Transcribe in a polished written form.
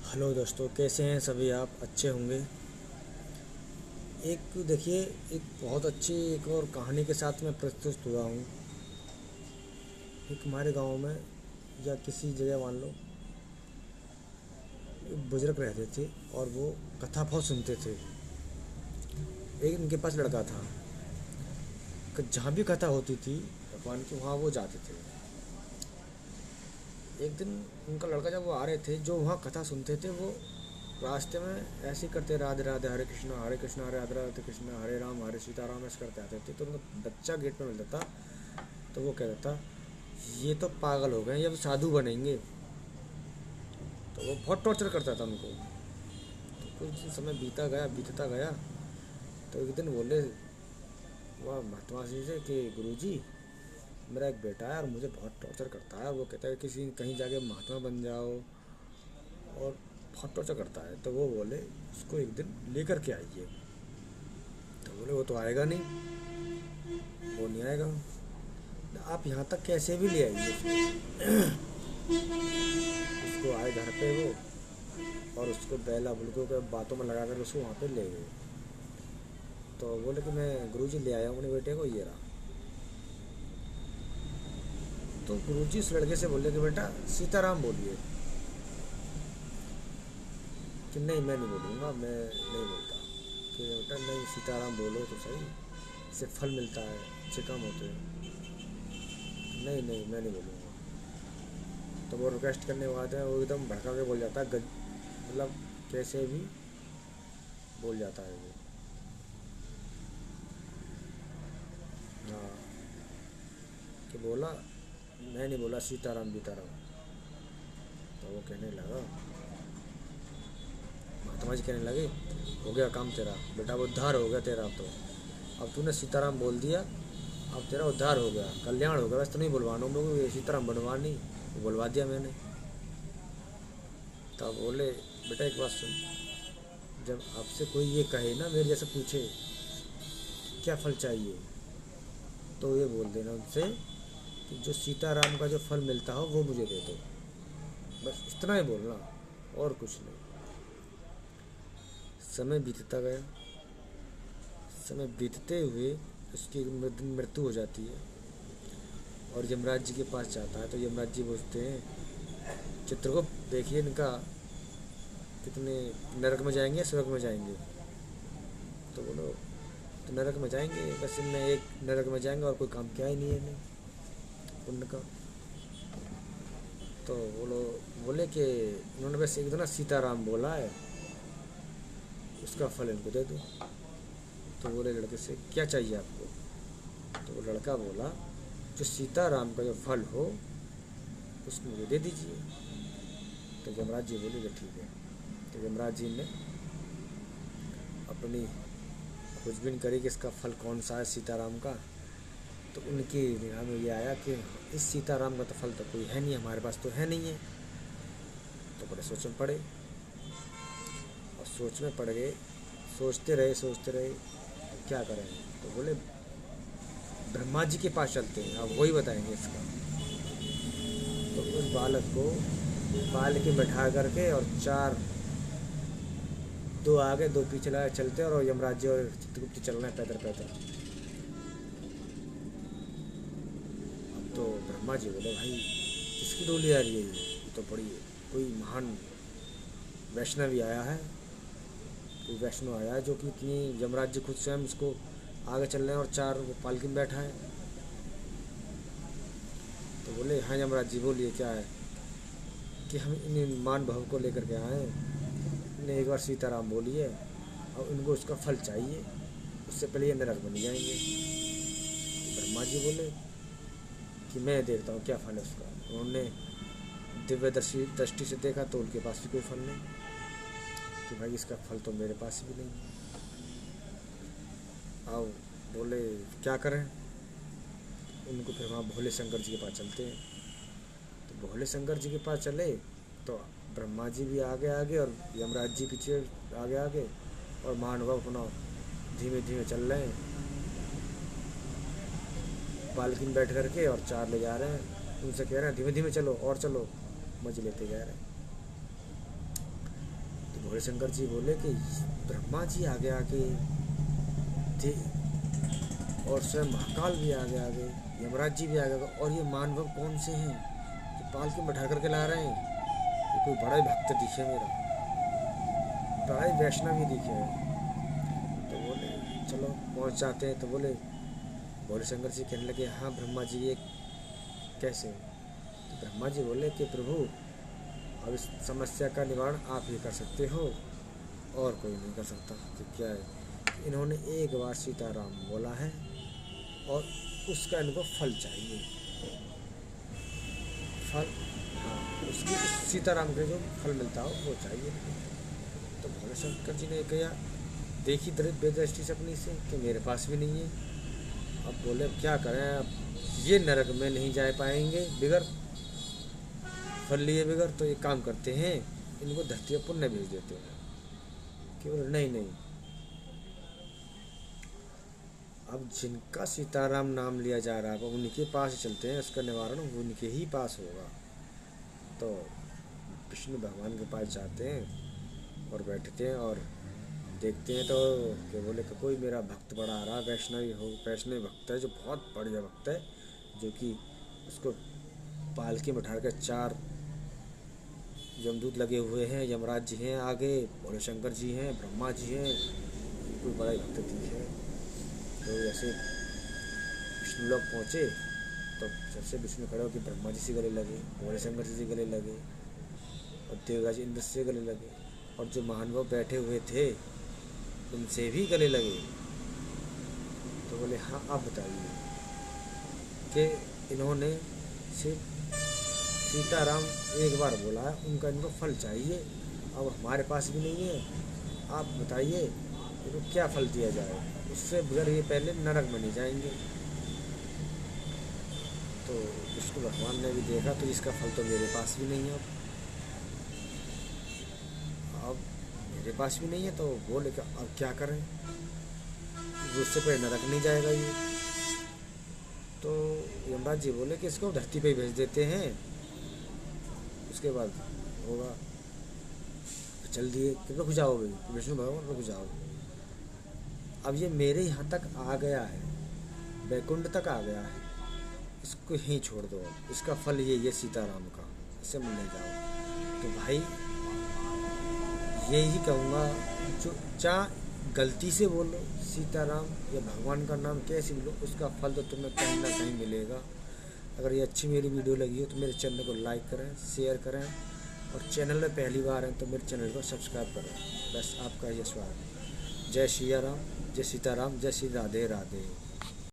Hello दोस्तों, कैसे हैं सभी? आप अच्छे होंगे। एक देखिए, एक बहुत अच्छी एक और कहानी के साथ मैं प्रस्तुत हुआ हूँ। एक हमारे गांव में या किसी जगह मान लो एक बुजुर्ग रहते थे और वो कथा बहुत सुनते थे। एक उनके पास लड़का था कि जहाँ भी कथा होती थी भगवान की, वहाँ वो जाते थे। एक दिन उनका लड़का जब वो आ रहे थे, जो वहाँ कथा सुनते थे, वो रास्ते में ऐसे ही करते राधे राधे हरे कृष्णा हरे राधे राधे कृष्णा हरे राम हरे सीताराम ऐसे करते आते थे। तो उनका बच्चा गेट में मिलता था, तो वो कहता था ये तो पागल हो गए, ये अब साधु बनेंगे। तो वो बहुत टॉर्चर करता था उनको। तो कुछ दिन समय बीतता गया। तो एक दिन बोले वह महात्मा जी से कि गुरुजी, मेरा एक बेटा है और मुझे बहुत टॉर्चर करता है। वो कहता है किसी कहीं जाके महात्मा बन जाओ, और बहुत टॉर्चर करता है। तो वो बोले उसको एक दिन लेकर के आइए। तो बोले वो तो आएगा नहीं, वो नहीं आएगा। आप यहाँ तक कैसे भी ले आइए उसको। आए घर पे वो, और उसको बैला बुलकों के बातों में लगा कर उसको वहाँ पे ले गए। तो बोले कि मैं गुरुजी ले आया हूँ अपने बेटे को, ये रहा। तो गुरुजी उस लड़के से बोले कि बेटा सीताराम बोलिए। कि नहीं, मैं नहीं बोलूँगा, मैं नहीं बोलता। कि बेटा नहीं, सीताराम बोलो तो सही, इससे फल मिलता है, इससे काम होते हैं। नहीं नहीं, मैं नहीं बोलूँगा। तो वो रिक्वेस्ट करने वाले हैं, वो एकदम भड़का के बोल जाता है, मतलब कैसे भी बोल जाता है वो। हाँ, कि बोला मैं नहीं बोला सीताराम बीताराम। तो वो कहने लगा, महात्मा जी कहने लगे हो गया काम तेरा बेटा, उद्धार हो गया तेरा। अब तूने सीताराम बोल दिया, अब तेरा उद्धार हो गया, कल्याण हो गया। बस तो नहीं बुलवाना हम लोग, ये सीताराम बनवानी, वो बुलवा दिया मैंने। तब बोले बेटा एक बात सुन, जब आपसे कोई ये कहे ना, मेरे जैसे पूछे क्या फल चाहिए, तो ये बोल देना उनसे कि जो सीताराम का जो फल मिलता हो वो मुझे दे दो। बस इतना ही बोलना, और कुछ नहीं। समय बीतता गया। समय बीतते हुए उसकी मृत्यु हो जाती है, और यमराज जी के पास जाता है। तो यमराज जी पूछते हैं चित्रगुप्त, देखिए इनका कितने नरक में जाएंगे, स्वर्ग में जाएंगे। तो बोलो तो नरक में जाएंगे, बस इनने एक नरक में जाएंगे और कोई काम किया ही नहीं है इन्हें पुण्य का। तो बोले कि इन्होंने बस एक दिन सीताराम बोला है, उसका फल इनको दे दो। तो बोले लड़के से क्या चाहिए आपको? तो वो लड़का बोला जो सीताराम का जो फल हो उसको मुझे दे दीजिए। तो यमराज जी बोले कि ठीक है। तो यमराज जी ने अपनी खोजबीन करी कि इसका फल कौन सा है सीताराम का। तो उनकी निगाह में ये आया कि इस सीताराम का तो फल तो कोई है नहीं, हमारे पास तो है नहीं है। तो बड़े सोच में पड़े, और सोच में पड़ गए। सोचते रहे क्या करें। तो बोले ब्रह्मा जी के पास चलते हैं, अब वही बताएंगे इसका। तो उस बालक को पाल के बैठा करके, और चार, दो आगे दो पीछे लगा चलते, और यमराज जी और चित्रगुप्त चल रहे हैं पैदल पैदल। अब तो ब्रह्मा जी बोले भाई किसकी डोली आ रही है, ये तो बड़ी कोई महान वैष्णवी आया है, कोई वैष्णव आया है जो कि इतनी, यमराज जी खुद स्वयं उसको आगे चल रहे हैं और चार वो पालकी में बैठा है। तो बोले हाँ यमराज जी बोलिए क्या है। कि हम इन मान भाव को लेकर के आए, इन्हें एक बार सीताराम बोलिए, और इनको उसका फल चाहिए, उससे पहले ये नरक बन जाएंगे। तो ब्रह्मा जी बोले कि मैं देखता हूँ क्या फल है उसका। उन्होंने दिव्य दृष्टि से देखा तो उनके पास भी कोई फल नहीं। कि भाई इसका फल तो मेरे पास भी नहीं है। आओ, बोले क्या करें। उनको फिर वहाँ भोले शंकर जी के पास चलते हैं। तो भोले शंकर जी के पास चले तो ब्रह्मा जी भी आगे आगे और यमराज जी पीछे आगे आगे, और महानुभाव अपना धीमे धीमे चल रहे हैं पालकी में बैठ करके, और चार ले जा रहे हैं। उनसे कह रहे हैं धीमे धीमे चलो और चलो, मजे लेते जा रहे हैं। भोले शंकर जी बोले कि ब्रह्मा जी आगे आगे थे और स्वयं महाकाल भी आगे आगे, यमराज जी भी आगे आगे, और ये मानव कौन से हैं जो पालकी में बैठा करके ला रहे हैं? ये कोई बड़ा ही भक्त दिखे, मेरा बड़ा ही वैष्णव ही दिखे है। तो बोले चलो पहुंच जाते हैं। तो बोले भोले शंकर जी कहने लगे, हाँ ब्रह्मा जी ये कैसे? तो ब्रह्मा जी बोले कि प्रभु अब इस समस्या का निवारण आप ही कर सकते हो और कोई नहीं कर सकता। तो क्या है, इन्होंने एक बार सीताराम बोला है और उसका इनको फल चाहिए, फल, हाँ उसकी सीताराम के जो फल मिलता हो वो चाहिए। तो भोले शंकर जी ने कहा, देखी दिव्य दृष्टि से अपनी से कि मेरे पास भी नहीं है। अब बोले अब क्या करें, अब ये नरक में नहीं जा पाएंगे बिगर फल लिए बिगर, तो एक काम करते हैं, इनको धरती पर पुण्य भेज देते हैं। कि बोले नहीं नहीं, अब जिनका सीताराम नाम लिया जा रहा है उनके पास ही चलते हैं, उसका निवारण उनके ही पास होगा। तो विष्णु भगवान के पास जाते हैं और बैठते हैं और देखते हैं। तो क्या बोले कि कोई मेरा भक्त बड़ा आ रहा, वैष्णवी भक्त है जो बहुत बढ़िया भक्त है, जो कि उसको पालकी में बैठा कर 4 यमदूत लगे हुए हैं, यमराज जी हैं आगे, भोले शंकर जी हैं, ब्रह्मा जी हैं, कोई बड़ा ही भक्त है। तो ऐसे विष्णु लोग पहुँचे तो सबसे विष्णु खड़े होकर ब्रह्मा जी से गले लगे, भोले शंकर जी से गले लगे और देवराज इंद्र से गले लगे, और जो महानुभाव बैठे हुए थे उनसे भी गले लगे। तो बोले हाँ आप बताइए कि इन्होंने सिर्फ सीताराम एक बार बोला है, उनका इनको फल चाहिए, अब हमारे पास भी नहीं है, आप बताइए इनको क्या फल दिया जाए, उससे बगैर ये पहले नरक में नहीं जाएंगे। तो विष्णु भगवान ने भी देखा तो इसका फल तो मेरे पास भी नहीं है, अब मेरे पास भी नहीं है। तो बोले कि अब क्या करें, उससे पहले नरक नहीं जाएगा ये। तो यमराज जी बोले कि इसको धरती पे ही भेज देते हैं, उसके बाद होगा। चल दिए कि रुक जाओ भाई, विष्णु भगवान रुक जाओ, अब ये मेरे यहाँ तक आ गया है, वैकुंठ तक आ गया है, इसको ही छोड़ दो, इसका फल ये सीताराम का, इससे मिलने जाओ। तो भाई यही कहूँगा, जो चाहे गलती से बोलो सीताराम या भगवान का नाम कैसे बोलो, उसका फल तो तुम्हें कहीं ना कहीं मिलेगा। अगर ये अच्छी मेरी वीडियो लगी हो तो मेरे चैनल को लाइक करें, शेयर करें, और चैनल में पहली बार हैं तो मेरे चैनल को सब्सक्राइब करें। बस आपका ये स्वागत। जय सिया राम, जय सीताराम, जय श्री राधे राधे।